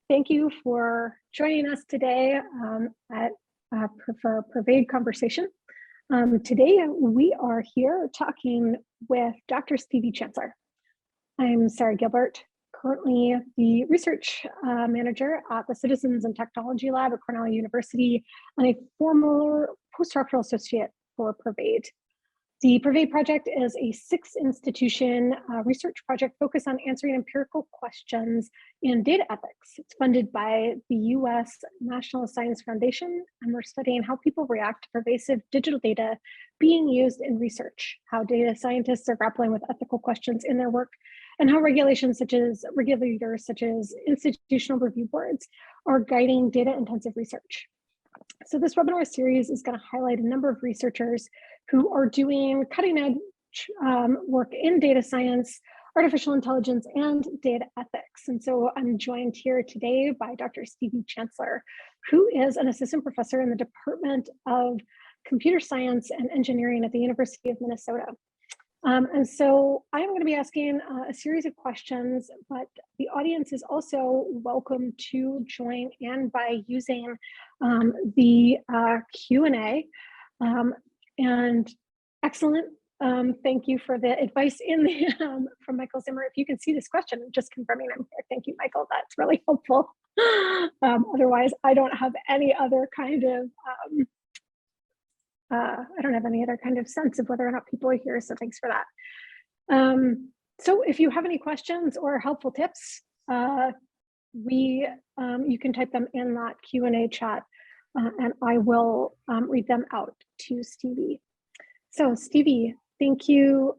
Thank you for joining us today for PERVADE Conversation. Today, we are here talking with Dr. Stevie Chancellor. I'm Sarah Gilbert, currently the research manager at the Citizens and Technology Lab at Cornell University and a former postdoctoral associate for PERVADE. The PERVADE project is a 6-institution research project focused on answering empirical questions in data ethics. It's funded by the US National Science Foundation, and we're studying how people react to pervasive digital data being used in research, how data scientists are grappling with ethical questions in their work, and how regulators such as institutional review boards are guiding data-intensive research. So this webinar series is going to highlight a number of researchers who are doing cutting-edge work in data science, artificial intelligence, and data ethics. And so I'm joined here today by Dr. Stevie Chancellor, who is an assistant professor in the Department of Computer Science and Engineering at the University of Minnesota. And so I'm going to be asking a series of questions, but the audience is also welcome to join in by using the Q&A. And excellent. Thank you for the advice in the from Michael Zimmer. If you can see this question, I'm just confirming I'm here. Thank you, Michael. That's really helpful. Otherwise, I don't have any other kind of sense of whether or not people are here, so thanks for that. So if you have any questions or helpful tips, you can type them in that Q&A chat, and I will read them out to Stevie. So Stevie, thank you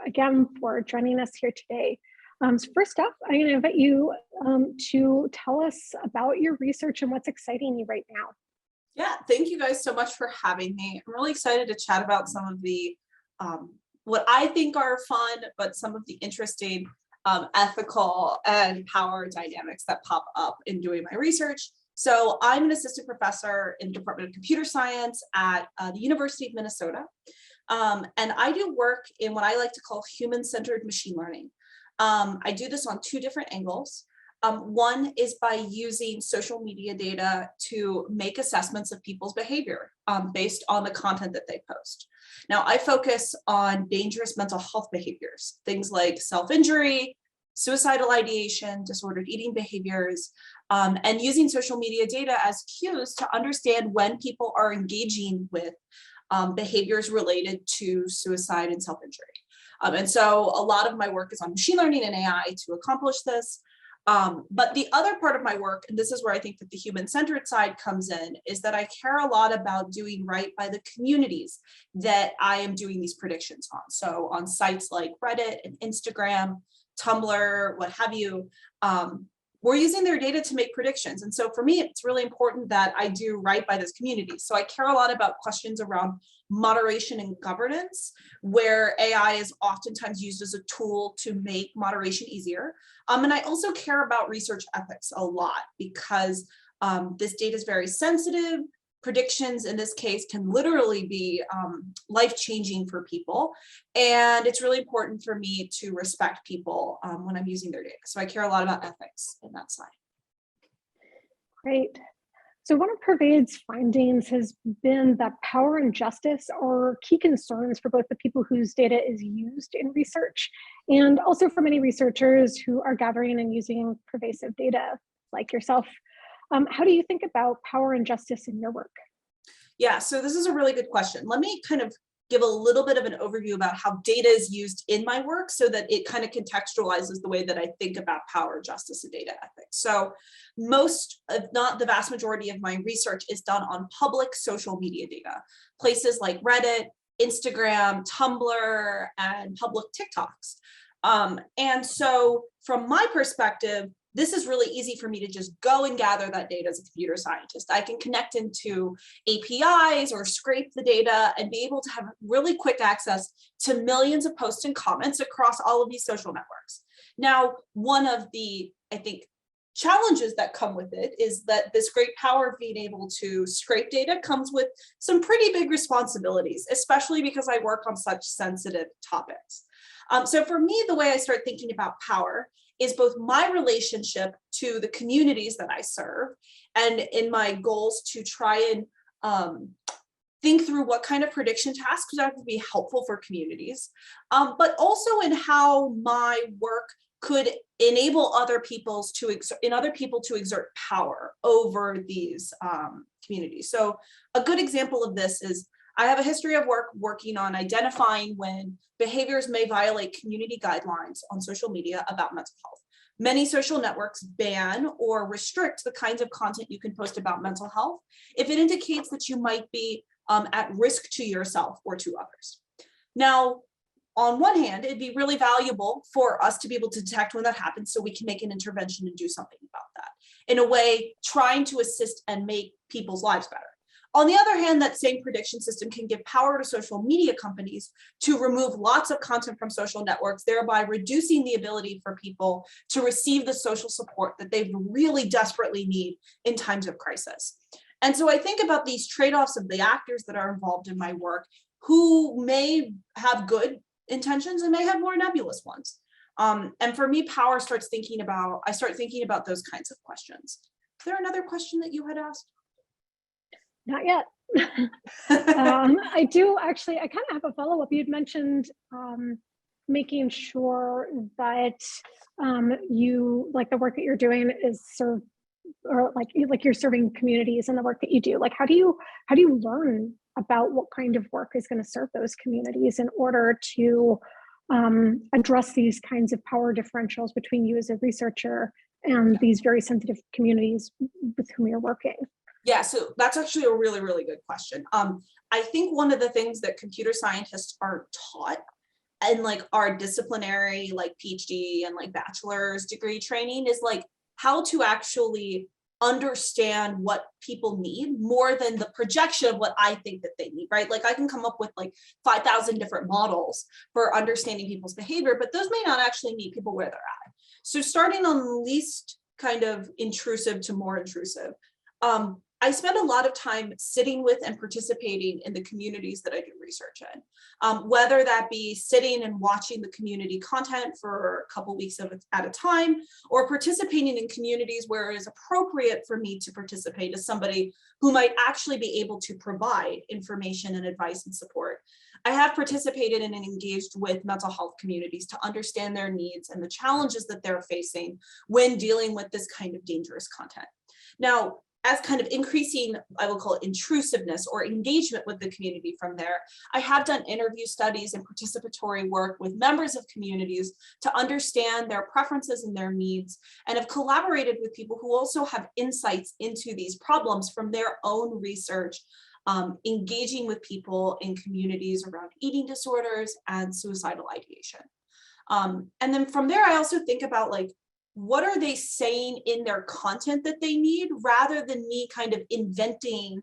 again for joining us here today. So first up, I'm going to invite you to tell us about your research and what's exciting you right now. Yeah, thank you guys so much for having me. I'm really excited to chat about some of the, what I think are fun, but some of the interesting ethical and power dynamics that pop up in doing my research. So I'm an assistant professor in the Department of Computer Science at the University of Minnesota. And I do work in what I like to call human-centered machine learning. I do this on 2 different angles. One is by using social media data to make assessments of people's behavior based on the content that they post. Now, I focus on dangerous mental health behaviors, things like self-injury, suicidal ideation, disordered eating behaviors, and using social media data as cues to understand when people are engaging with behaviors related to suicide and self-injury. And so a lot of my work is on machine learning and AI to accomplish this. But the other part of my work, and this is where I think that the human-centered side comes in, is that I care a lot about doing right by the communities that I am doing these predictions on. So on sites like Reddit and Instagram, Tumblr, what have you, we're using their data to make predictions. And so for me, it's really important that I do right by this community. So I care a lot about questions around moderation and governance, where AI is oftentimes used as a tool to make moderation easier. And I also care about research ethics a lot because this data is very sensitive. Predictions in this case can literally be life-changing for people. And it's really important for me to respect people when I'm using their data. So I care a lot about ethics in that side. Great. So one of PERVADE's findings has been that power and justice are key concerns for both the people whose data is used in research and also for many researchers who are gathering and using pervasive data like yourself. How do you think about power and justice in your work? Yeah, so this is a really good question. Let me kind of give a little bit of an overview about how data is used in my work so that it kind of contextualizes the way that I think about power, justice, and data ethics. So most, if not the vast majority of my research is done on public social media data, places like Reddit, Instagram, Tumblr, and public TikToks. And so from my perspective, this is really easy for me to just go and gather that data as a computer scientist. I can connect into APIs or scrape the data and be able to have really quick access to millions of posts and comments across all of these social networks. Now, one of the, I think, challenges that come with it is that this great power of being able to scrape data comes with some pretty big responsibilities, especially because I work on such sensitive topics. So for me, the way I start thinking about power is both my relationship to the communities that I serve, and in my goals to try and think through what kind of prediction tasks would be helpful for communities, but also in how my work could enable other people to exert power over these communities. So a good example of this is I have a history of working on identifying when behaviors may violate community guidelines on social media about mental health. Many social networks ban or restrict the kinds of content you can post about mental health if it indicates that you might be at risk to yourself or to others. Now, on one hand, it'd be really valuable for us to be able to detect when that happens so we can make an intervention and do something about that. In a way, trying to assist and make people's lives better. On the other hand, that same prediction system can give power to social media companies to remove lots of content from social networks, thereby reducing the ability for people to receive the social support that they really desperately need in times of crisis. And so I think about these trade-offs of the actors that are involved in my work, who may have good intentions and may have more nebulous ones. And for me, I start thinking about those kinds of questions. Is there another question that you had asked? Not yet. I do actually, I kind of have a follow-up. You'd mentioned making sure that you, like the work that you're doing is like you're serving communities in the work that you do. Like, how do you learn about what kind of work is going to serve those communities in order to address these kinds of power differentials between you as a researcher and these very sensitive communities with whom you're working? Yeah, so that's actually a really, really good question. I think one of the things that computer scientists are taught and like our disciplinary, like PhD and like bachelor's degree training is like how to actually understand what people need more than the projection of what I think that they need, right? Like I can come up with like 5,000 different models for understanding people's behavior, but those may not actually meet people where they're at. So starting on least kind of intrusive to more intrusive. I spend a lot of time sitting with and participating in the communities that I do research in, whether that be sitting and watching the community content for a couple weeks at a time, or participating in communities where it is appropriate for me to participate as somebody who might actually be able to provide information and advice and support. I have participated in and engaged with mental health communities to understand their needs and the challenges that they're facing when dealing with this kind of dangerous content. Now, as kind of increasing, I will call it intrusiveness or engagement with the community from there, I have done interview studies and participatory work with members of communities to understand their preferences and their needs, and have collaborated with people who also have insights into these problems from their own research, engaging with people in communities around eating disorders and suicidal ideation. And then from there, I also think about like, what are they saying in their content that they need, rather than me kind of inventing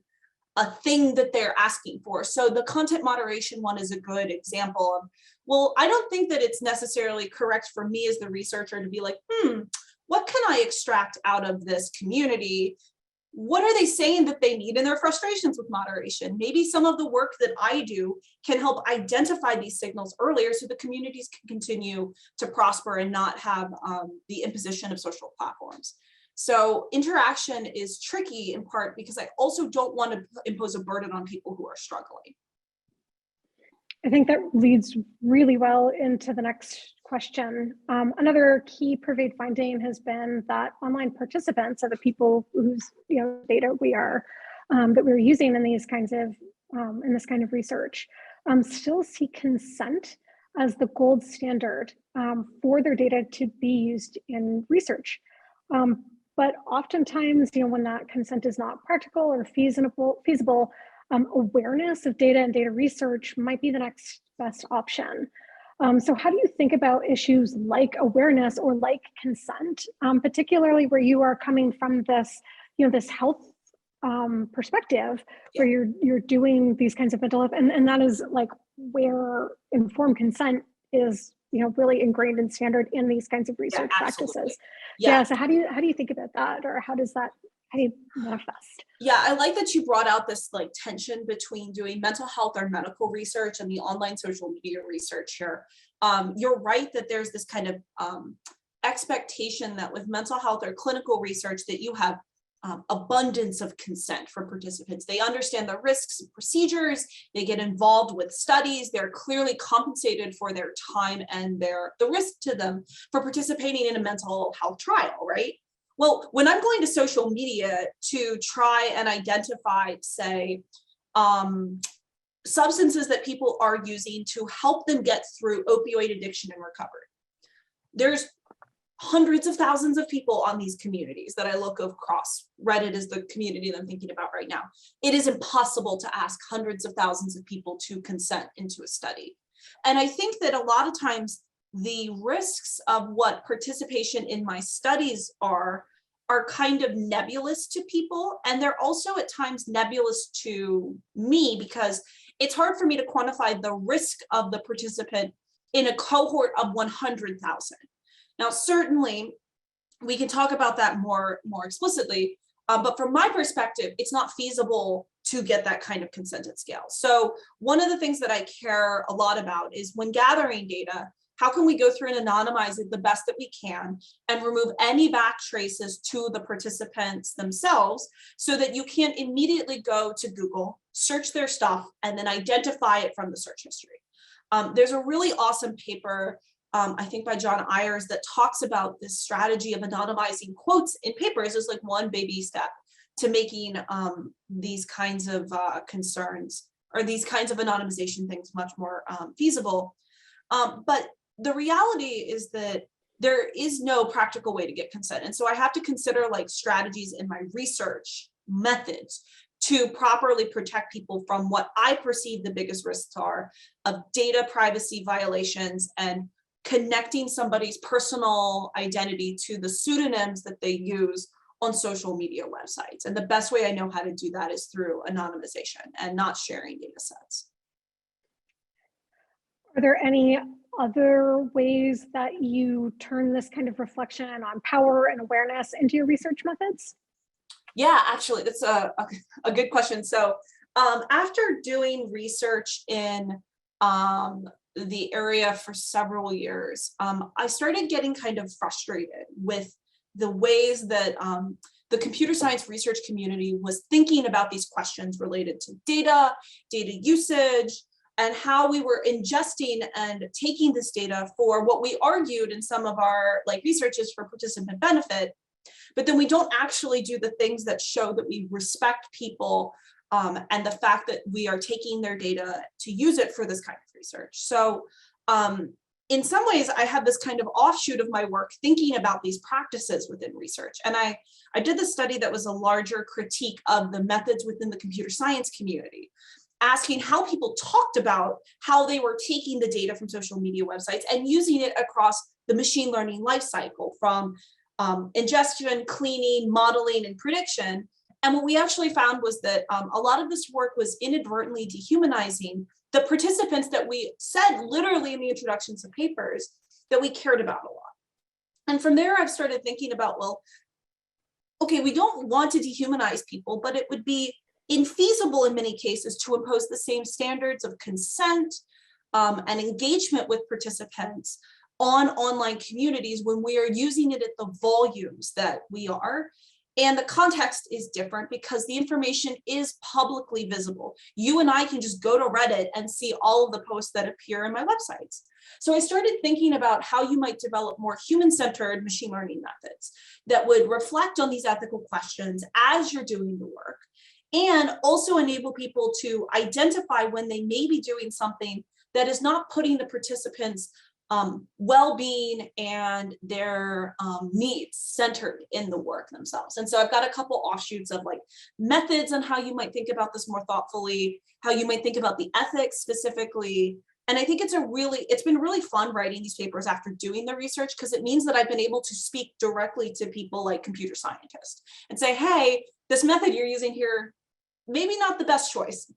a thing that they're asking for. So the content moderation one is a good example of, well, I don't think that it's necessarily correct for me as the researcher to be like, what can I extract out of this community? What are they saying that they need in their frustrations with moderation? Maybe some of the work that I do can help identify these signals earlier so the communities can continue to prosper and not have the imposition of social platforms. So interaction is tricky in part because I also don't want to impose a burden on people who are struggling. I think that leads really well into the next question. Another key PERVADE finding has been that online participants are the people whose data we are that we're using in these kinds of in this kind of research still see consent as the gold standard for their data to be used in research. But oftentimes, when that consent is not practical or feasible, awareness of data and data research might be the next best option. So how do you think about issues like awareness or like consent, particularly where you are coming from this, this health perspective, where you're doing these kinds of mental health, and that is like where informed consent is, really ingrained in standard in these kinds of research practices. So how do you think about that, or how do you manifest? Yeah, I like that you brought out this like tension between doing mental health or medical research and the online social media research here. you're right that there's this kind of expectation that with mental health or clinical research that you have abundance of consent for participants. They understand the risks and procedures, they get involved with studies, they're clearly compensated for their time and the risk to them for participating in a mental health trial, right? Well, when I'm going to social media to try and identify, say, substances that people are using to help them get through opioid addiction and recovery, there's hundreds of thousands of people on these communities that I look across. Reddit is the community that I'm thinking about right now. It is impossible to ask hundreds of thousands of people to consent into a study. And I think that a lot of times the risks of what participation in my studies are kind of nebulous to people. And they're also at times nebulous to me because it's hard for me to quantify the risk of the participant in a cohort of 100,000. Now, certainly, we can talk about that more explicitly, but from my perspective, it's not feasible to get that kind of consent at scale. So one of the things that I care a lot about is when gathering data, how can we go through and anonymize it the best that we can and remove any back traces to the participants themselves so that you can immediately go to Google, search their stuff, and then identify it from the search history. There's a really awesome paper I think by John Ayers that talks about this strategy of anonymizing quotes in papers as like one baby step to making these kinds of concerns or these kinds of anonymization things much more feasible. But the reality is that there is no practical way to get consent. And so I have to consider like strategies in my research methods to properly protect people from what I perceive the biggest risks are of data privacy violations and connecting somebody's personal identity to the pseudonyms that they use on social media websites. And the best way I know how to do that is through anonymization and not sharing data sets. Are there any other ways that you turn this kind of reflection on power and awareness into your research methods? Yeah, actually, that's a good question. So after doing research in the area for several years, I started getting kind of frustrated with the ways that the computer science research community was thinking about these questions related to data usage, and how we were ingesting and taking this data for what we argued in some of our like researches for participant benefit, but then we don't actually do the things that show that we respect people and the fact that we are taking their data to use it for this kind of research. So in some ways, I have this kind of offshoot of my work thinking about these practices within research. And I did this study that was a larger critique of the methods within the computer science community, asking how people talked about how they were taking the data from social media websites and using it across the machine learning lifecycle from ingestion, cleaning, modeling, and prediction. And what we actually found was that a lot of this work was inadvertently dehumanizing the participants that we said literally in the introductions of papers that we cared about a lot. And from there, I've started thinking about, well, okay, we don't want to dehumanize people, but it would be infeasible in many cases to impose the same standards of consent and engagement with participants on online communities when we are using it at the volumes that we are. And the context is different because the information is publicly visible. You and I can just go to Reddit and see all of the posts that appear in my websites. So I started thinking about how you might develop more human-centered machine learning methods that would reflect on these ethical questions as you're doing the work, and also enable people to identify when they may be doing something that is not putting the participants' well-being and their needs centered in the work themselves. And so I've got a couple offshoots of like methods on how you might think about this more thoughtfully, how you might think about the ethics specifically. And I think it's been really fun writing these papers after doing the research, because it means that I've been able to speak directly to people like computer scientists and say, hey, this method you're using here, maybe not the best choice.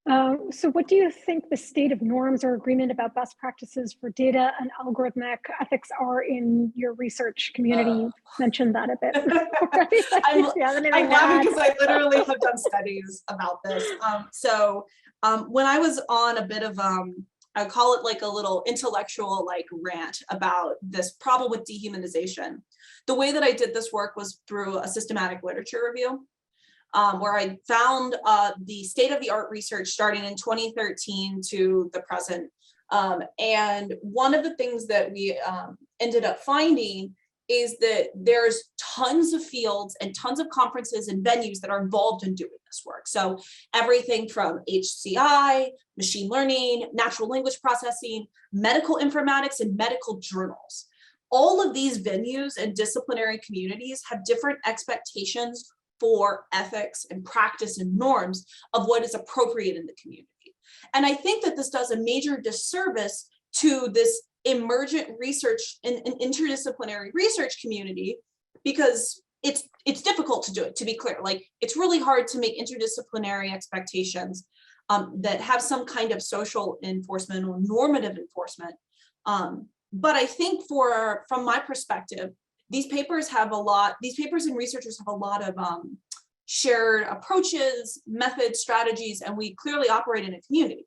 So what do you think the state of norms or agreement about best practices for data and algorithmic ethics are in your research community? You mentioned that a bit already. I'm, You have anything I'm to laughing add? because I literally have done studies about this. When I was on a bit of, I call it like a little intellectual like rant about this problem with dehumanization, the way that I did this work was through a systematic literature review. Where I found the state-of-the-art research starting in 2013 to the present. And one of the things that we ended up finding is that there's tons of fields and tons of conferences and venues that are involved in doing this work. So everything from HCI, machine learning, natural language processing, medical informatics, and medical journals. All of these venues and disciplinary communities have different expectations for ethics and practice and norms of what is appropriate in the community. And I think that this does a major disservice to this emergent research and interdisciplinary research community, because it's difficult to do it, to be clear. Like, it's really hard to make interdisciplinary expectations that have some kind of social enforcement or normative enforcement. But I think from my perspective, these papers and researchers have a lot of shared approaches, methods, strategies, and we clearly operate in a community.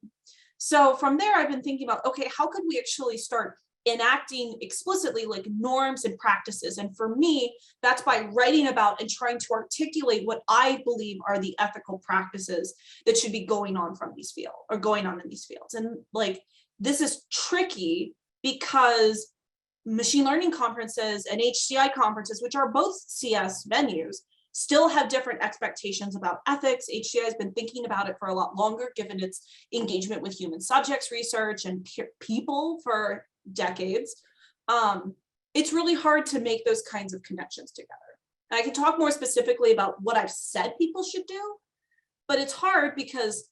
So from there, I've been thinking about, okay, how could we actually start enacting explicitly like norms and practices? And for me, that's by writing about and trying to articulate what I believe are the ethical practices that should be going on in these fields. And like, this is tricky because machine learning conferences and HCI conferences, which are both CS venues, still have different expectations about ethics. HCI has been thinking about it for a lot longer, given its engagement with human subjects research and people for decades. It's really hard to make those kinds of connections together. And I can talk more specifically about what I've said people should do, but it's hard because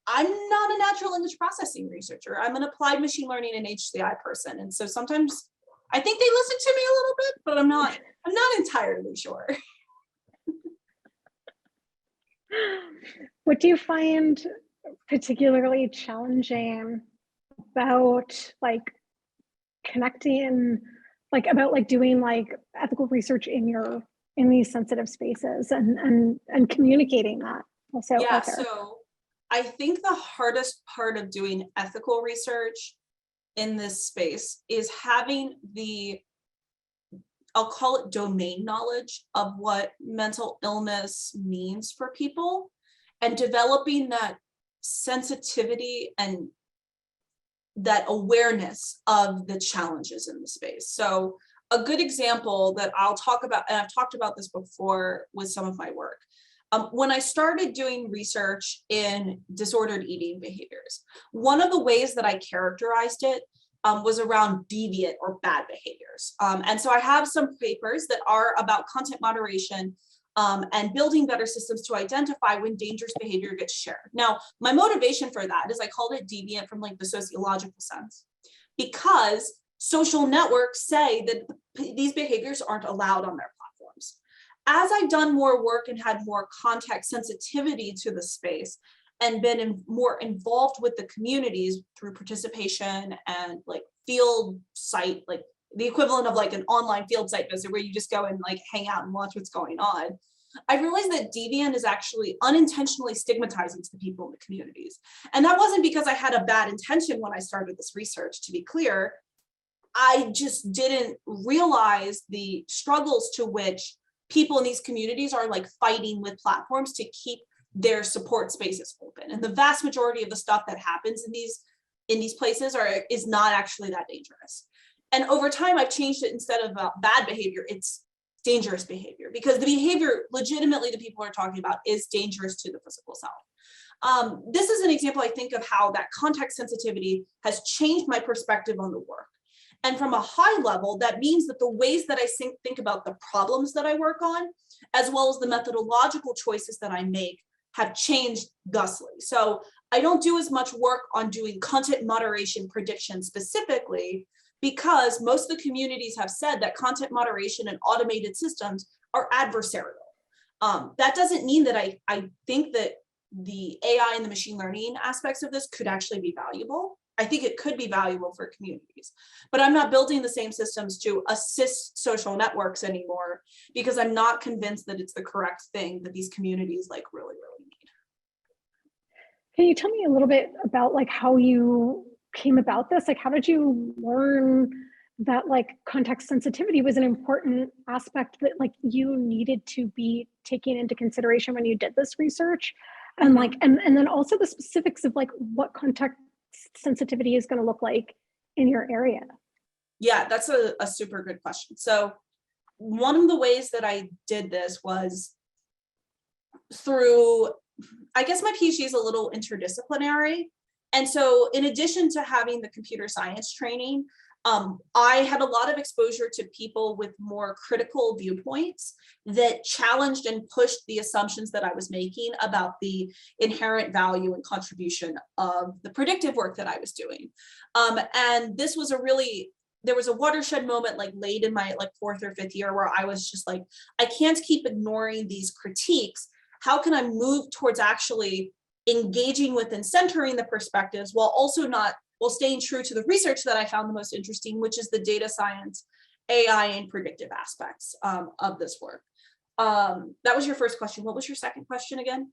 I'm not a natural language processing researcher. I'm an applied machine learning and HCI person. And so sometimes I think they listen to me a little bit, but I'm not entirely sure. What do you find particularly challenging about like connecting, like about like doing like ethical research in these sensitive spaces and communicating that also out there? So I think the hardest part of doing ethical research in this space is having I'll call it domain knowledge of what mental illness means for people, and developing that sensitivity and that awareness of the challenges in the space. So a good example that I'll talk about, and I've talked about this before with some of my work, when I started doing research in disordered eating behaviors, one of the ways that I characterized it was around deviant or bad behaviors. And so I have some papers that are about content moderation and building better systems to identify when dangerous behavior gets shared. Now, my motivation for that is I called it deviant from like the sociological sense, because social networks say that these behaviors aren't allowed on their platforms. As I've done more work and had more context sensitivity to the space and been more involved with the communities through participation and like field site, like the equivalent of like an online field site visit where you just go and like hang out and watch what's going on, I realized that deviant is actually unintentionally stigmatizing to the people in the communities. And that wasn't because I had a bad intention when I started this research, to be clear. I just didn't realize the struggles to which people in these communities are like fighting with platforms to keep their support spaces open. And the vast majority of the stuff that happens in these places is not actually that dangerous. And over time, I've changed it. Instead of bad behavior, it's dangerous behavior, because the behavior legitimately the people are talking about is dangerous to the physical self. This is an example, I think, of how that context sensitivity has changed my perspective on the work. And from a high level, that means that the ways that I think about the problems that I work on, as well as the methodological choices that I make, have changed thusly. So I don't do as much work on doing content moderation prediction specifically, because most of the communities have said that content moderation and automated systems are adversarial. That doesn't mean that I think that the AI and the machine learning aspects of this could actually be valuable. I think it could be valuable for communities, but I'm not building the same systems to assist social networks anymore because I'm not convinced that it's the correct thing that these communities like really need. Can you tell me a little bit about like how you came about this? Like, how did you learn that like context sensitivity was an important aspect that like you needed to be taking into consideration when you did this research? And like, and then also the specifics of like what context sensitivity is going to look like in your area? Yeah, that's a super good question. So one of the ways that I did this was through, I guess my PhD is a little interdisciplinary. And so in addition to having the computer science training, I had a lot of exposure to people with more critical viewpoints that challenged and pushed the assumptions that I was making about the inherent value and contribution of the predictive work that I was doing. And this was there was a watershed moment like late in my like 4th or 5th year where I was just like, I can't keep ignoring these critiques. How can I move towards actually engaging with and centering the perspectives while staying true to the research that I found the most interesting, which is the data science, AI, and predictive aspects of this work. That was your first question. What was your second question again?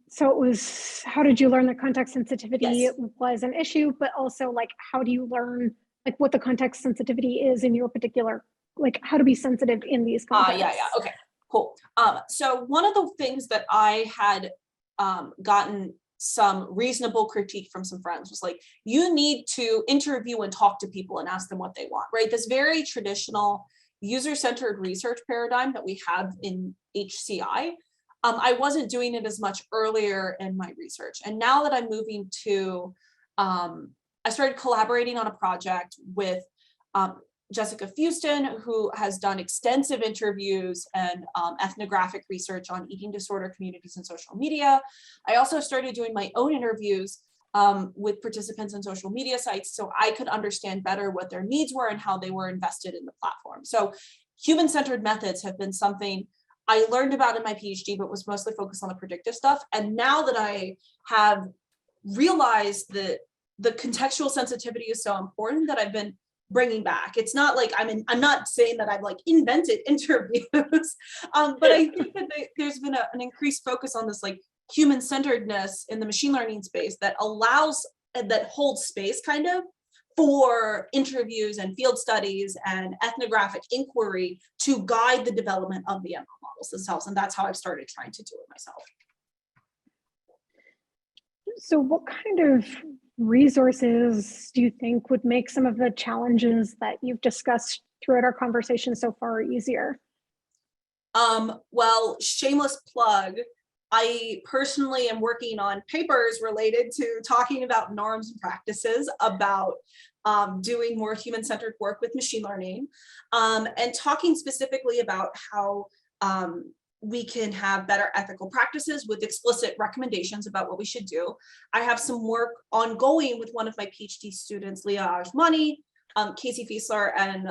So it was, how did you learn that context sensitivity Yes. was an issue, but also like, how do you learn like what the context sensitivity is in your particular, like how to be sensitive in these contexts? Yeah, okay, cool. So one of the things that I had gotten some reasonable critique from some friends was like, you need to interview and talk to people and ask them what they want, right? This very traditional user-centered research paradigm that we have in HCI. I wasn't doing it as much earlier in my research. And now that I'm moving to, I started collaborating on a project with Jessica Fuston, who has done extensive interviews and ethnographic research on eating disorder communities and social media. I also started doing my own interviews with participants in social media sites so I could understand better what their needs were and how they were invested in the platform. So human-centered methods have been something I learned about in my PhD, but was mostly focused on the predictive stuff. And now that I have realized that the contextual sensitivity is so important that I've been bringing back. It's not like I'm not saying that I've like invented interviews, but I think that there's been an increased focus on this like human-centeredness in the machine learning space that holds space kind of for interviews and field studies and ethnographic inquiry to guide the development of the ML models themselves. And that's how I've started trying to do it myself. So what kind of resources do you think would make some of the challenges that you've discussed throughout our conversation so far easier? Well, shameless plug, I personally am working on papers related to talking about norms and practices about doing more human-centered work with machine learning, and talking specifically about how we can have better ethical practices with explicit recommendations about what we should do. I have some work ongoing with one of my PhD students, Leah Ajmani, Casey Fiesler, and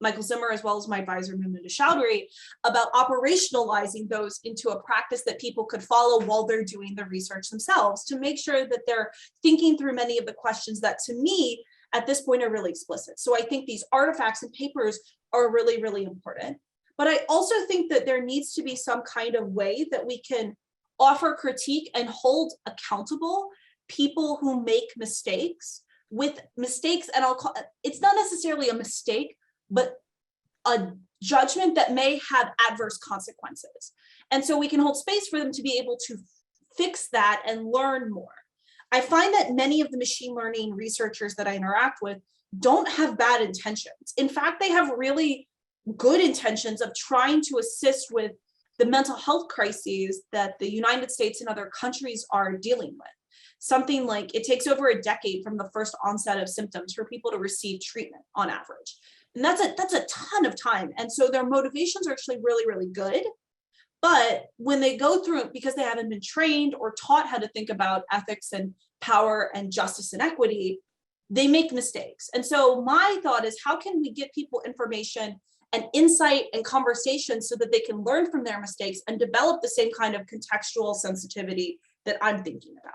Michael Zimmer, as well as my advisor, Mumunda Chowdhury, about operationalizing those into a practice that people could follow while they're doing the research themselves to make sure that they're thinking through many of the questions that, to me, at this point are really explicit. So I think these artifacts and papers are really, really important. But I also think that there needs to be some kind of way that we can offer critique and hold accountable people who make mistakes with mistakes, and it's not necessarily a mistake, but a judgment that may have adverse consequences. And so we can hold space for them to be able to fix that and learn more. I find that many of the machine learning researchers that I interact with don't have bad intentions. In fact, they have really good intentions of trying to assist with the mental health crises that the United States and other countries are dealing with. Something like it takes over a decade from the first onset of symptoms for people to receive treatment on average. And that's a ton of time. And so their motivations are actually really, really good. But when they go through it, because they haven't been trained or taught how to think about ethics and power and justice and equity, they make mistakes. And so my thought is, how can we give people information and insight and conversation so that they can learn from their mistakes and develop the same kind of contextual sensitivity that I'm thinking about.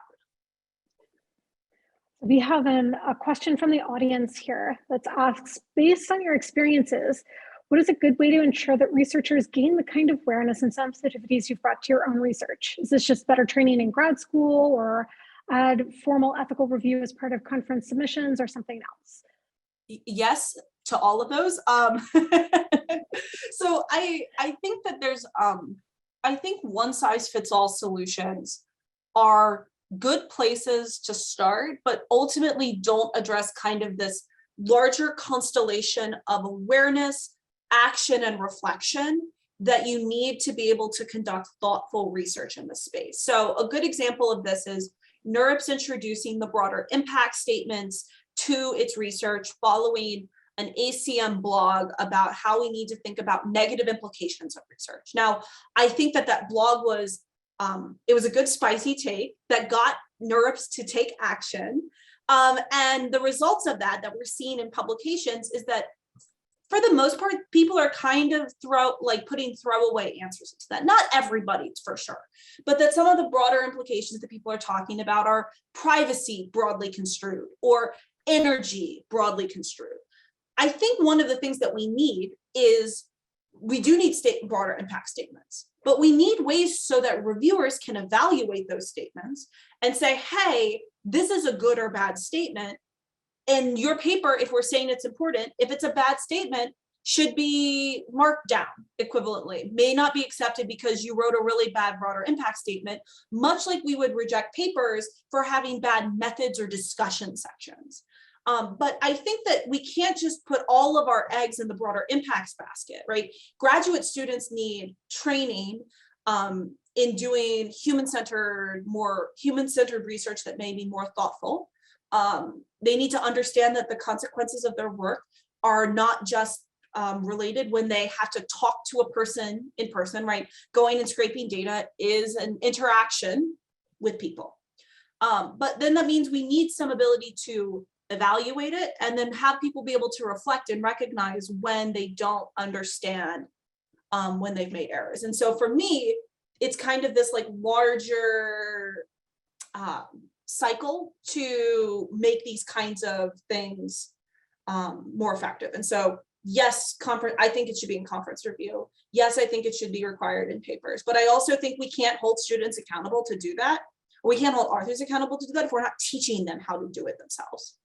We have a question from the audience here that asks, based on your experiences, what is a good way to ensure that researchers gain the kind of awareness and sensitivities you've brought to your own research? Is this just better training in grad school, or add formal ethical review as part of conference submissions, or something else? Yes to all of those. So I think that there's, I think one size fits all solutions are good places to start, but ultimately don't address kind of this larger constellation of awareness, action, and reflection that you need to be able to conduct thoughtful research in this space. So a good example of this is NeurIPS introducing the broader impact statements to its research following an ACM blog about how we need to think about negative implications of research. Now, I think that that blog was, it was a good spicy take that got NeurIPS to take action. And the results of that we're seeing in publications is that for the most part, people are kind of putting throwaway answers into that. Not everybody, for sure, but that some of the broader implications that people are talking about are privacy broadly construed or energy broadly construed. I think one of the things that we need is we do need broader impact statements, but we need ways so that reviewers can evaluate those statements and say, hey, this is a good or bad statement. And your paper, if we're saying it's important, if it's a bad statement, should be marked down equivalently, may not be accepted because you wrote a really bad broader impact statement, much like we would reject papers for having bad methods or discussion sections. But I think that we can't just put all of our eggs in the broader impacts basket, right? Graduate students need training in doing more human-centered research that may be more thoughtful. They need to understand that the consequences of their work are not just related when they have to talk to a person in person, right? Going and scraping data is an interaction with people. But then that means we need some ability to evaluate it and then have people be able to reflect and recognize when they don't understand when they've made errors. And so for me, it's kind of this like larger cycle to make these kinds of things more effective. And so yes, I think it should be in conference review. Yes, I think it should be required in papers, but I also think we can't hold students accountable to do that. We can't hold authors accountable to do that if we're not teaching them how to do it themselves.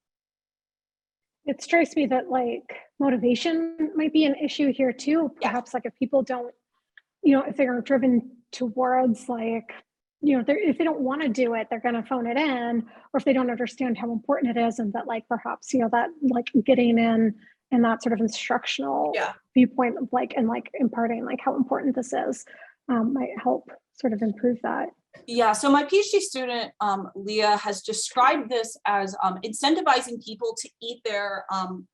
It strikes me that like motivation might be an issue here too. Perhaps like if people don't, if they aren't driven towards like, if they don't want to do it, they're going to phone it in, or if they don't understand how important it is, and that like perhaps, that like getting in and that sort of instructional viewpoint of like, and like imparting like how important this is might help sort of improve that. Yeah, so my PhD student, Leah, has described this as incentivizing people to eat their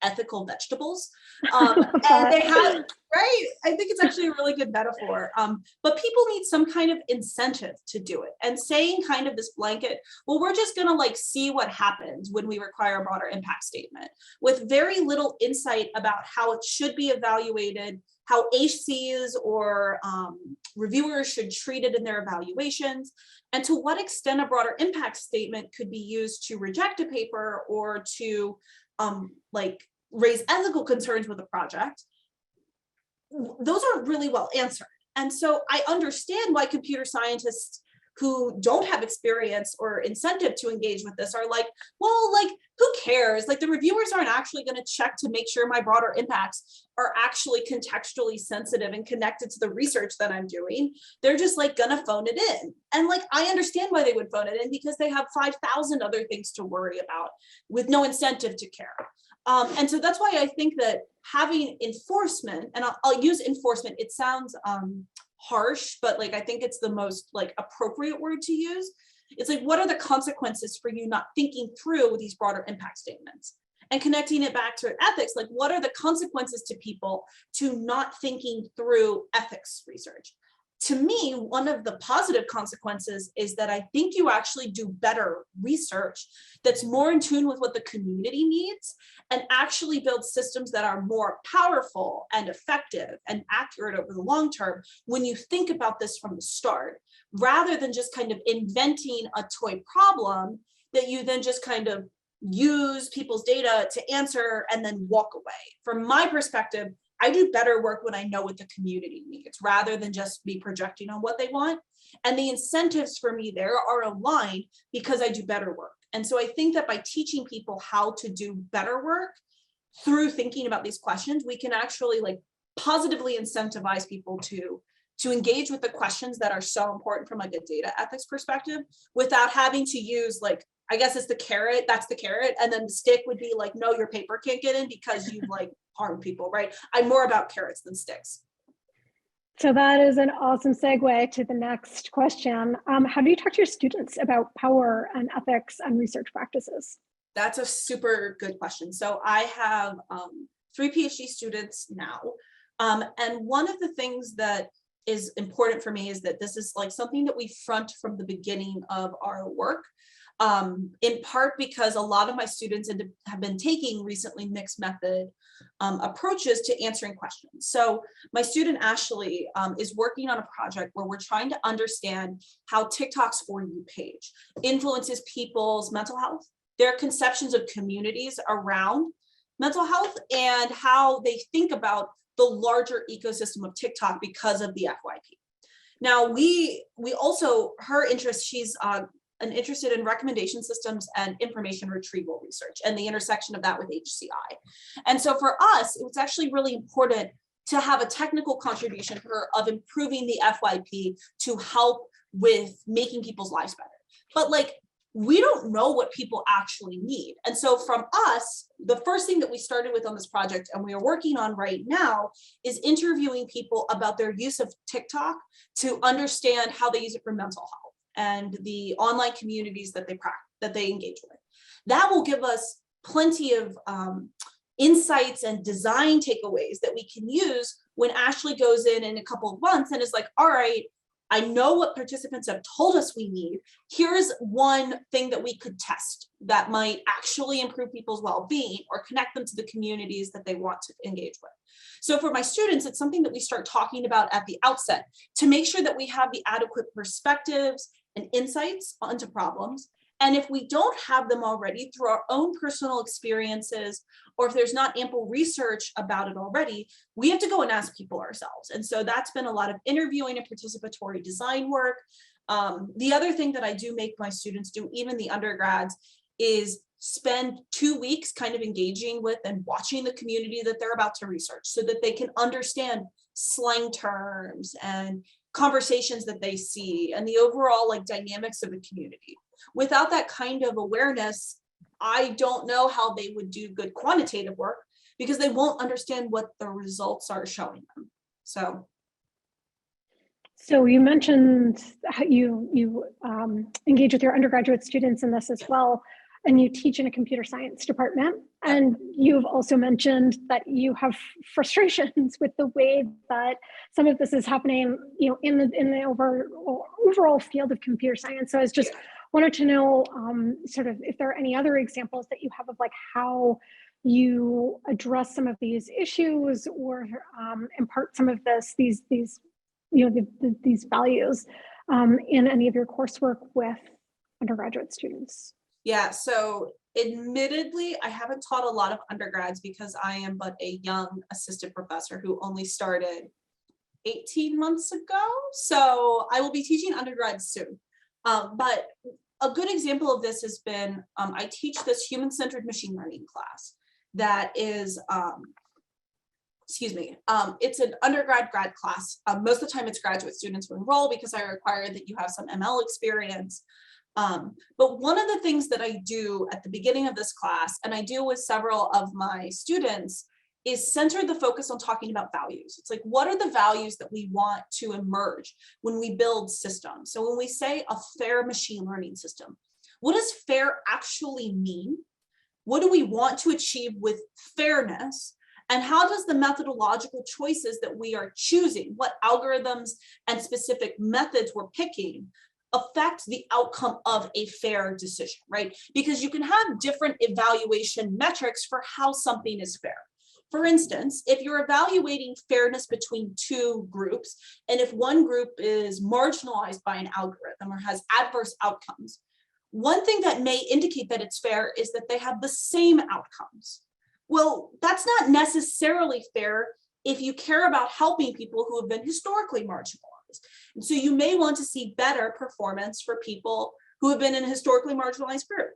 ethical vegetables. And they have, right? I think it's actually a really good metaphor. But people need some kind of incentive to do it. And saying kind of this blanket, well, we're just going to like see what happens when we require a broader impact statement with very little insight about how it should be evaluated, how HCs or reviewers should treat it in their evaluations, and to what extent a broader impact statement could be used to reject a paper or to like raise ethical concerns with a project. Those aren't really well answered. And so I understand why computer scientists who don't have experience or incentive to engage with this are like, well, like, who cares? Like the reviewers aren't actually going to check to make sure my broader impacts are actually contextually sensitive and connected to the research that I'm doing. They're just like gonna phone it in. And like, I understand why they would phone it in because they have 5,000 other things to worry about with no incentive to care. And so that's why I think that having enforcement, and I'll use enforcement, it sounds harsh, but like I think it's the most like appropriate word to use. It's like, what are the consequences for you not thinking through these broader impact statements? And connecting it back to ethics, like what are the consequences to people to not thinking through ethics research? to me, one of the positive consequences is that I think you actually do better research that's more in tune with what the community needs and actually build systems that are more powerful and effective and accurate over the long term when you think about this from the start, rather than just kind of inventing a toy problem that you then just kind of use people's data to answer and then walk away. From my perspective, I do better work when I know what the community needs rather than just me projecting on what they want. And the incentives for me there are aligned because I do better work. And so I think that by teaching people how to do better work through thinking about these questions, we can actually like positively incentivize people to engage with the questions that are so important from like a data ethics perspective without having to use like, I guess it's the carrot, that's the carrot. And then the stick would be like, no, your paper can't get in because you like harm people, right? I'm more about carrots than sticks. So that is an awesome segue to the next question. How do you talk to your students about power and ethics and research practices? That's a super good question. So I have 3 PhD students now. And one of the things that is important for me is that this is like something that we front from the beginning of our work. In part because a lot of my students have been taking recently mixed method approaches to answering questions. So my student Ashley is working on a project where we're trying to understand how TikTok's For You page influences people's mental health, their conceptions of communities around mental health, and how they think about the larger ecosystem of TikTok because of the FYP. Now we also, her interest, she's interested in recommendation systems and information retrieval research and the intersection of that with HCI. And so for us, it was actually really important to have a technical contribution of improving the FYP to help with making people's lives better. But like, we don't know what people actually need. And so from us, the first thing that we started with on this project and we are working on right now is interviewing people about their use of TikTok to understand how they use it for mental health and the online communities that they engage with. That will give us plenty of insights and design takeaways that we can use when Ashley goes in a couple of months and is like, all right, I know what participants have told us we need. Here's one thing that we could test that might actually improve people's well-being or connect them to the communities that they want to engage with. So for my students, it's something that we start talking about at the outset to make sure that we have the adequate perspectives and insights onto problems. And if we don't have them already through our own personal experiences, or if there's not ample research about it already, we have to go and ask people ourselves. And so that's been a lot of interviewing and participatory design work. The other thing that I do make my students do, even the undergrads, is spend 2 weeks kind of engaging with and watching the community that they're about to research so that they can understand slang terms and conversations that they see and the overall like dynamics of a community. Without that kind of awareness, I don't know how they would do good quantitative work because they won't understand what the results are showing them. So you mentioned how you engage with your undergraduate students in this as well, and you teach in a computer science department. And you've also mentioned that you have frustrations with the way that some of this is happening, in the overall field of computer science. So I was just wanted to know sort of if there are any other examples that you have of like how you address some of these issues or impart some of these values in any of your coursework with undergraduate students. Yeah, so admittedly, I haven't taught a lot of undergrads because I am but a young assistant professor who only started 18 months ago. So I will be teaching undergrads soon. But a good example of this has been, I teach this human-centered machine learning class that is, it's an undergrad grad class. Most of the time it's graduate students who enroll because I require that you have some ML experience. But one of the things that I do at the beginning of this class, and I do with several of my students, is center the focus on talking about values. It's like, what are the values that we want to emerge when we build systems? So when we say a fair machine learning system, what does fair actually mean? What do we want to achieve with fairness? And how does the methodological choices that we are choosing, what algorithms and specific methods we're picking, affect the outcome of a fair decision, right? Because you can have different evaluation metrics for how something is fair. For instance, if you're evaluating fairness between two groups, and if one group is marginalized by an algorithm or has adverse outcomes, one thing that may indicate that it's fair is that they have the same outcomes. Well, that's not necessarily fair if you care about helping people who have been historically marginalized. And so you may want to see better performance for people who have been in a historically marginalized group.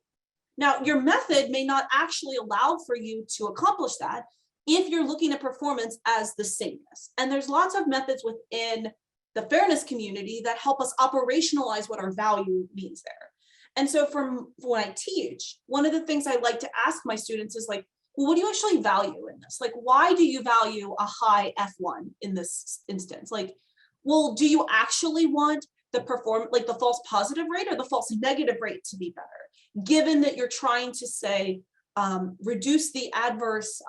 Now, your method may not actually allow for you to accomplish that if you're looking at performance as the sameness. And there's lots of methods within the fairness community that help us operationalize what our value means there. And so from when I teach, one of the things I like to ask my students is like, well, what do you actually value in this? Like, why do you value a high F1 in this instance? Like, well, do you actually want the the false positive rate or the false negative rate to be better? Given that you're trying to say, reduce adverse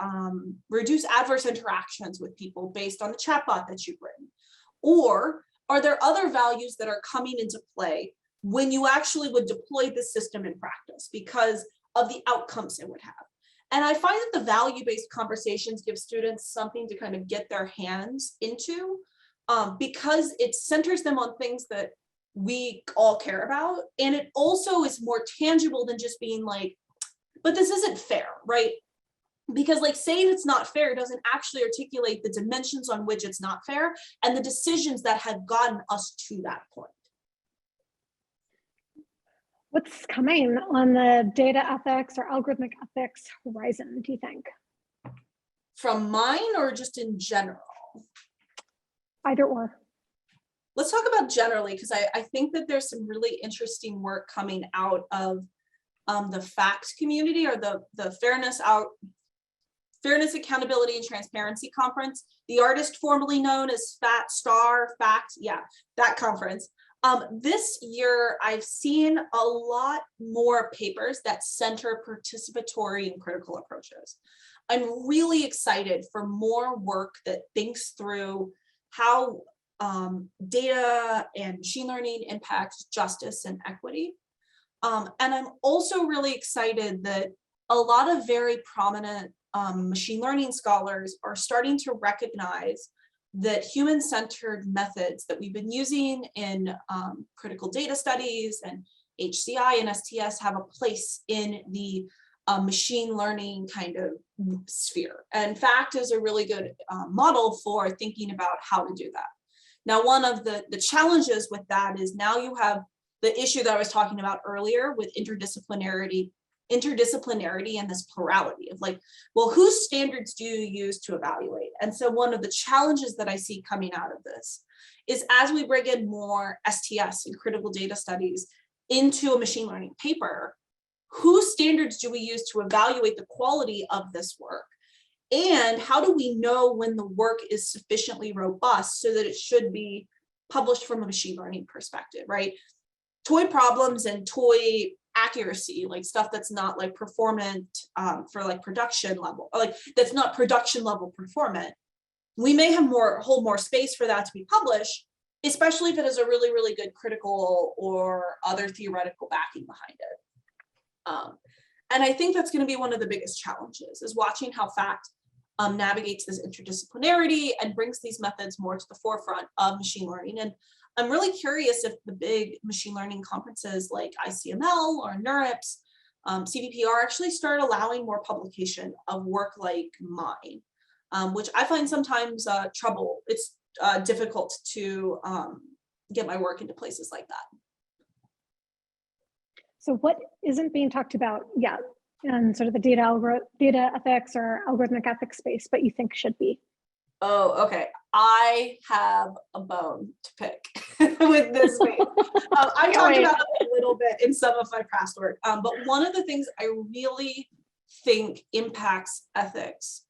interactions with people based on the chatbot that you've written? Or are there other values that are coming into play when you actually would deploy the system in practice because of the outcomes it would have? And I find that the value-based conversations give students something to kind of get their hands into because it centers them on things that we all care about. And it also is more tangible than just being like, but this isn't fair, right? Because like saying it's not fair doesn't actually articulate the dimensions on which it's not fair and the decisions that have gotten us to that point. What's coming on the data ethics or algorithmic ethics horizon, do you think? From mine or just in general? Either or. Let's talk about generally, because I think that there's some really interesting work coming out of the FACT community or the Fairness, Accountability, and Transparency Conference, the artist formerly known as FACT, yeah, that conference. This year, I've seen a lot more papers that center participatory and critical approaches. I'm really excited for more work that thinks through how data and machine learning impacts justice and equity. And I'm also really excited that a lot of very prominent machine learning scholars are starting to recognize that human-centered methods that we've been using in critical data studies and HCI and STS have a place in the machine learning kind of sphere. And FACT is a really good model for thinking about how to do that. Now, one of the challenges with that is now you have the issue that I was talking about earlier with interdisciplinarity and this plurality of like, well, whose standards do you use to evaluate? And so one of the challenges that I see coming out of this is as we bring in more STS and critical data studies into a machine learning paper, whose standards do we use to evaluate the quality of this work? And how do we know when the work is sufficiently robust so that it should be published from a machine learning perspective, right? Toy problems and toy accuracy, like stuff that's not like performant for like production level, or like that's not production level performant. We may have hold more space for that to be published, especially if it has a really, really good critical or other theoretical backing behind it. And I think that's going to be one of the biggest challenges is watching how FACT navigates this interdisciplinarity and brings these methods more to the forefront of machine learning. And I'm really curious if the big machine learning conferences like ICML or NeurIPS, CVPR actually start allowing more publication of work like mine, which I find sometimes it's difficult to get my work into places like that. So what isn't being talked about yet in sort of the data ethics or algorithmic ethics space, but you think should be? Oh, okay. I have a bone to pick with this week. I talked about it a little bit in some of my past work, but one of the things I really think impacts ethics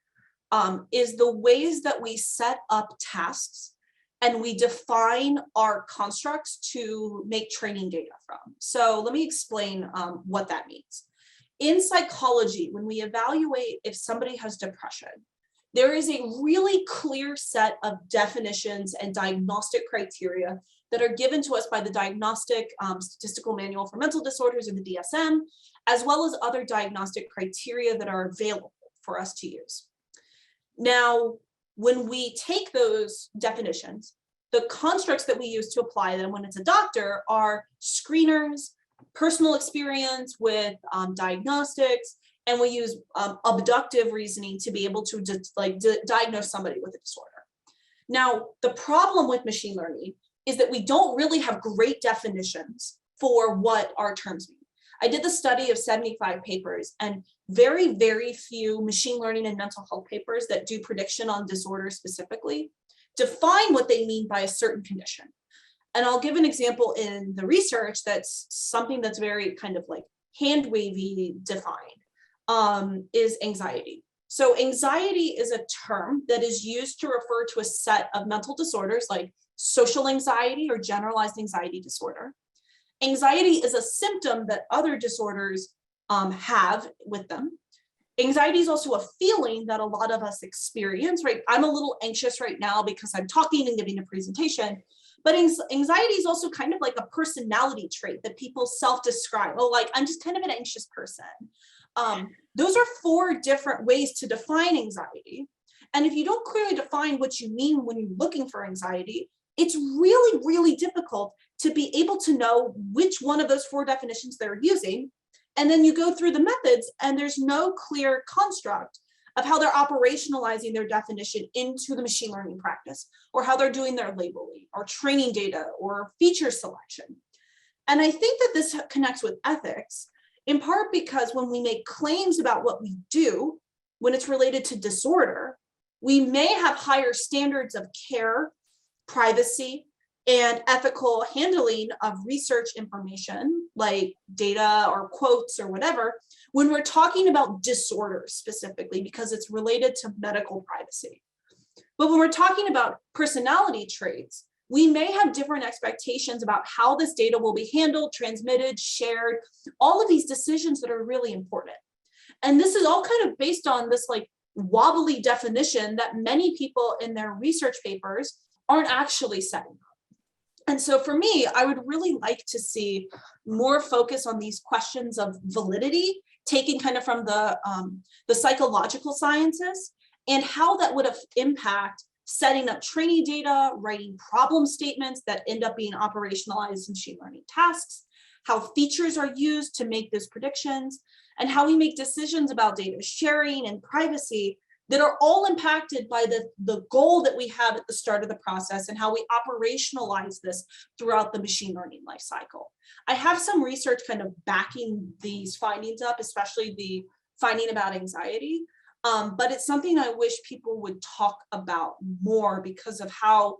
is the ways that we set up tasks and we define our constructs to make training data from. So let me explain what that means. In psychology, when we evaluate if somebody has depression, there is a really clear set of definitions and diagnostic criteria that are given to us by the Diagnostic Statistical Manual for Mental Disorders, or the DSM, as well as other diagnostic criteria that are available for us to use. Now, when we take those definitions, the constructs that we use to apply them when it's a doctor are screeners, personal experience with diagnostics, and we use abductive reasoning to be able to diagnose somebody with a disorder. Now, the problem with machine learning is that we don't really have great definitions for what our terms mean. I did the study of 75 papers, and very, very few machine learning and mental health papers that do prediction on disorders specifically define what they mean by a certain condition. And I'll give an example in the research that's something that's very kind of like hand-wavy defined, is anxiety. So anxiety is a term that is used to refer to a set of mental disorders like social anxiety or generalized anxiety disorder. Anxiety is a symptom that other disorders have with them. Anxiety is also a feeling that a lot of us experience, right? I'm a little anxious right now because I'm talking and giving a presentation, but anxiety is also kind of like a personality trait that people self-describe. Oh, like, I'm just kind of an anxious person. Those are 4 different ways to define anxiety. And if you don't clearly define what you mean when you're looking for anxiety, it's really, really difficult to be able to know which one of those 4 definitions they're using. And then you go through the methods and there's no clear construct of how they're operationalizing their definition into the machine learning practice, or how they're doing their labeling or training data or feature selection. And I think that this connects with ethics, in part because when we make claims about what we do, when it's related to disorder, we may have higher standards of care, privacy, and ethical handling of research information like data or quotes or whatever, when we're talking about disorders specifically, because it's related to medical privacy. But when we're talking about personality traits, we may have different expectations about how this data will be handled, transmitted, shared, all of these decisions that are really important. And this is all kind of based on this like wobbly definition that many people in their research papers aren't actually setting up. And so for me, I would really like to see more focus on these questions of validity, taken kind of from the psychological sciences, and how that would impact setting up training data, writing problem statements that end up being operationalized in machine learning tasks, how features are used to make those predictions, and how we make decisions about data sharing and privacy that are all impacted by the goal that we have at the start of the process and how we operationalize this throughout the machine learning life cycle. I have some research kind of backing these findings up, especially the finding about anxiety, but it's something I wish people would talk about more because of how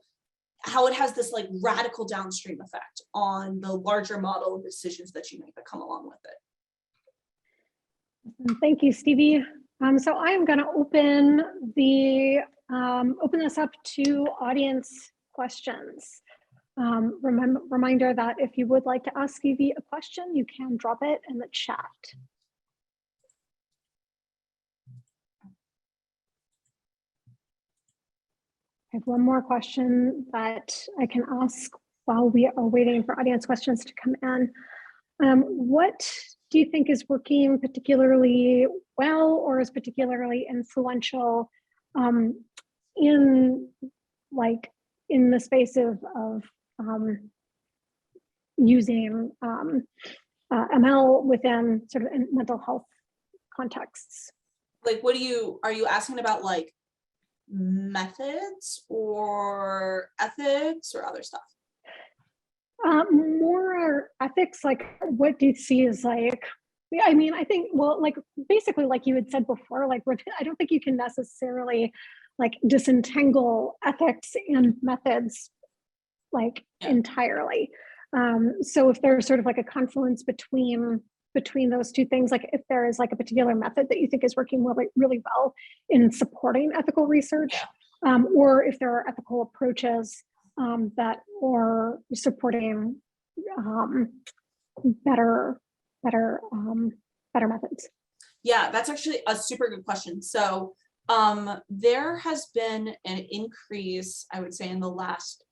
it has this like radical downstream effect on the larger model of decisions that you make that come along with it. Thank you, Stevie. So I am going to open this up to audience questions. Reminder that if you would like to ask Stevie a question, you can drop it in the chat. I have one more question that I can ask while we are waiting for audience questions to come in. What do you think is working particularly well or is particularly influential in the space of using ML within sort of mental health contexts? Like, are you asking about like methods or ethics or other stuff? More ethics, like what do you see as like, I mean, I think, well, like basically like you had said before, like I don't think you can necessarily like disentangle ethics and methods like entirely. So if there's sort of like a confluence between those two things, like if there is like a particular method that you think is working really well in supporting ethical research, or if there are ethical approaches that are supporting better methods. Yeah, that's actually a super good question. So there has been an increase, I would say, in the last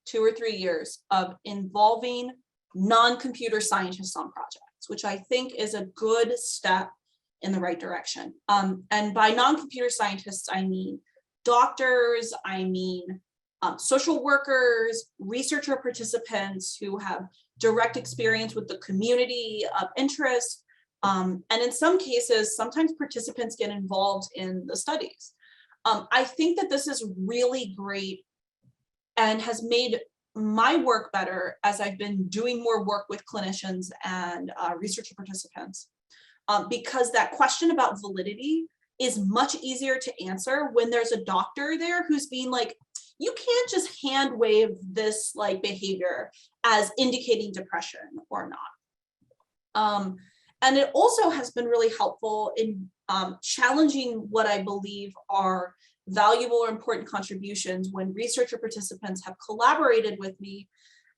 2 or 3 years of involving non-computer scientists on projects, which I think is a good step in the right direction. And by non-computer scientists, I mean doctors, I mean social workers, researcher participants who have direct experience with the community of interest. And in some cases, sometimes participants get involved in the studies. I think that this is really great and has made my work better as I've been doing more work with clinicians and researcher participants, because that question about validity is much easier to answer when there's a doctor there who's being like, you can't just hand wave this like behavior as indicating depression or not. And it also has been really helpful in challenging what I believe are valuable or important contributions when researcher participants have collaborated with me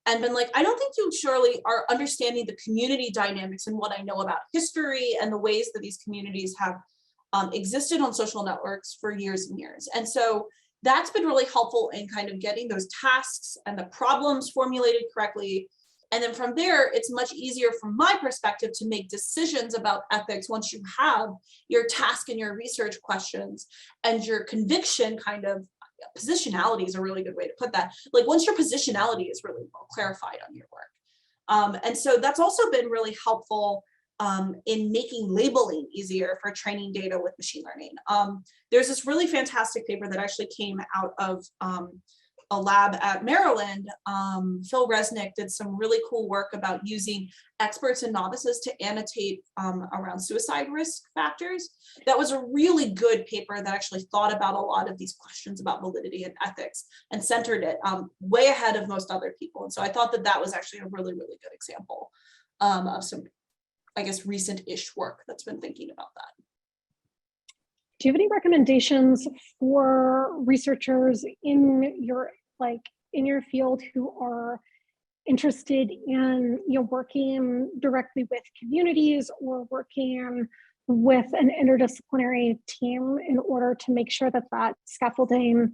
and been like, I don't think you surely are understanding the community dynamics and what I know about history and the ways that these communities have existed on social networks for years and years. And so that's been really helpful in kind of getting those tasks and the problems formulated correctly. And then from there, it's much easier from my perspective to make decisions about ethics once you have your task and your research questions and your conviction kind of positionality is a really good way to put that. Like once your positionality is really well clarified on your work. And so that's also been really helpful in making labeling easier for training data with machine learning. There's this really fantastic paper that actually came out of a lab at Maryland. Phil Resnick did some really cool work about using experts and novices to annotate around suicide risk factors. That was a really good paper that actually thought about a lot of these questions about validity and ethics and centered it way ahead of most other people. And so I thought that that was actually a really, really good example of some, I guess, recent-ish work that's been thinking about that. Do you have any recommendations for researchers in your field who are interested in working directly with communities or working with an interdisciplinary team in order to make sure that that scaffolding,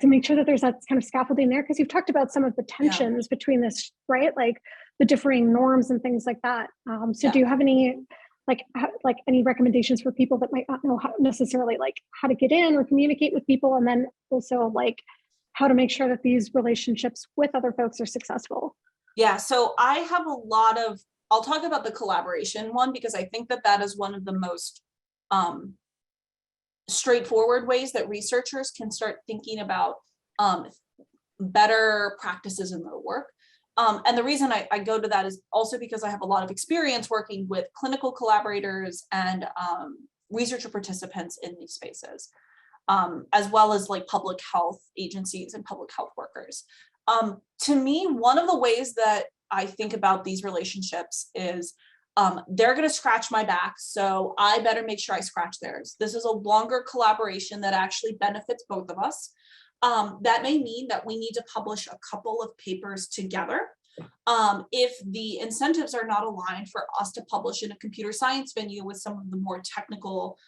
to make sure that there's that kind of scaffolding there? Because you've talked about some of the tensions between this, right? Like the differing norms and things like that. So do you have any any recommendations for people that might not know how necessarily how to get in or communicate with people, and then also how to make sure that these relationships with other folks are successful? Yeah, so I have a lot of, I'll talk about the collaboration one because I think that that is one of the most straightforward ways that researchers can start thinking about better practices in their work. And the reason I go to that is also because I have a lot of experience working with clinical collaborators and researcher participants in these spaces, as well as public health agencies and public health workers. To me, one of the ways that I think about these relationships is they're going to scratch my back, so I better make sure I scratch theirs. This is a longer collaboration that actually benefits both of us. That may mean that we need to publish a couple of papers together. If the incentives are not aligned for us to publish in a computer science venue with some of the more technical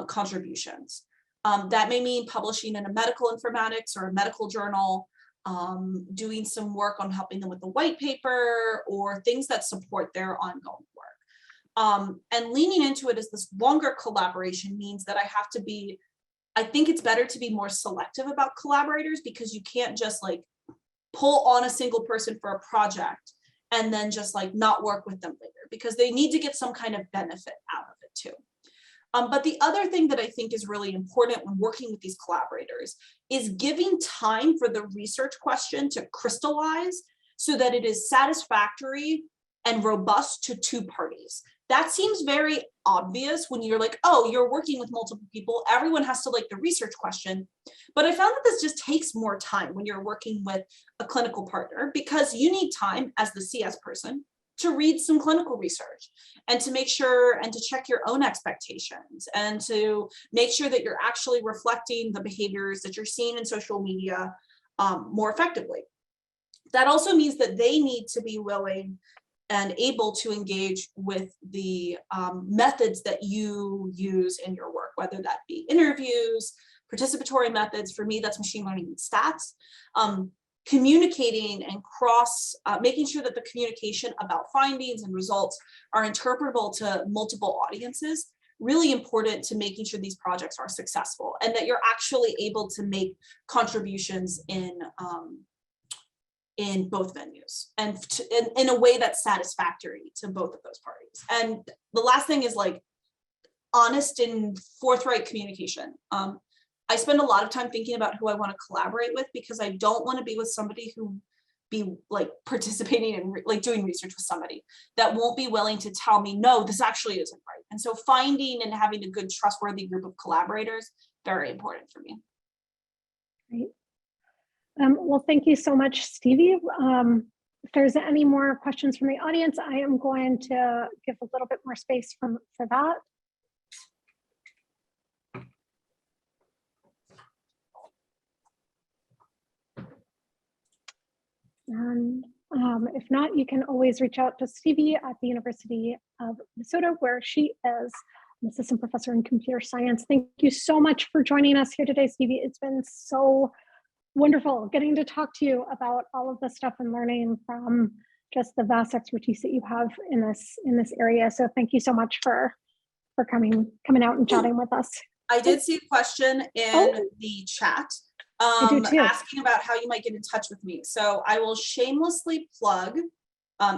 contributions. That may mean publishing in a medical informatics or a medical journal, doing some work on helping them with the white paper or things that support their ongoing work. And leaning into it as this longer collaboration means that I think it's better to be more selective about collaborators, because you can't just pull on a single person for a project and then just not work with them later, because they need to get some kind of benefit out of it too. But the other thing that I think is really important when working with these collaborators is giving time for the research question to crystallize so that it is satisfactory and robust to two parties. That seems very obvious when you're oh, you're working with multiple people, everyone has to like the research question. But I found that this just takes more time when you're working with a clinical partner, because you need time as the CS person to read some clinical research and to make sure and to check your own expectations and to make sure that you're actually reflecting the behaviors that you're seeing in social media more effectively. That also means that they need to be willing and able to engage with the methods that you use in your work. whether that be interviews, participatory methods. For me, that's machine learning and stats. Communicating and making sure that the communication about findings and results are interpretable to multiple audiences. Really important to making sure these projects are successful and that you're actually able to make contributions in both venues and in a way that's satisfactory to both of those parties. And the last thing is like honest and forthright communication. I spend a lot of time thinking about who I want to collaborate with because I don't want to be with somebody who be like participating in like doing research with somebody that won't be willing to tell me, no, this actually isn't right. And so finding and having a good trustworthy group of collaborators, very important for me. Great. Well, thank you so much, Stevie. If there's any more questions from the audience, I am going to give a little bit more space for that. And if not, you can always reach out to Stevie at the University of Minnesota, where she is an assistant professor in computer science. Thank you so much for joining us here today, Stevie. It's been so wonderful getting to talk to you about all of this stuff and learning from just the vast expertise that you have in this area. So thank you so much for coming out and chatting with us. I did see a question in the chat. Asking about how you might get in touch with me. So I will shamelessly plug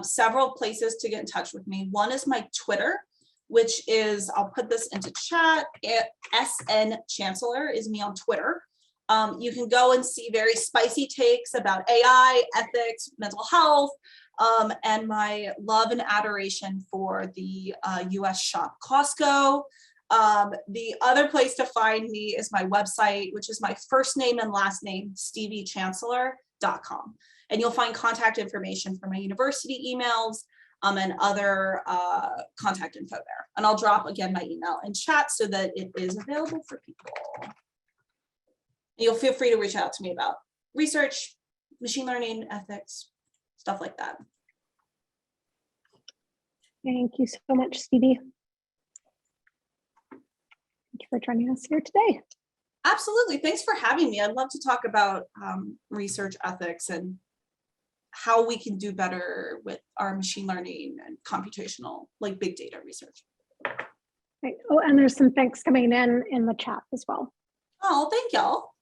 several places to get in touch with me. One is my Twitter, which is, I'll put this into chat, SN Chancellor is me on Twitter. You can go and see very spicy takes about AI, ethics, mental health, and my love and adoration for the US shop Costco. The other place to find me is my website, which is my first name and last name, steviechancellor.com. And you'll find contact information for my university emails and other contact info there. And I'll drop again my email in chat so that it is available for people. You'll feel free to reach out to me about research, machine learning, ethics, stuff like that. Thank you so much, Stevie. Thank you for joining us here today. Absolutely. Thanks for having me. I'd love to talk about research ethics and how we can do better with our machine learning and computational, like big data research. Right. Oh, and there's some thanks coming in the chat as well. Oh, thank y'all.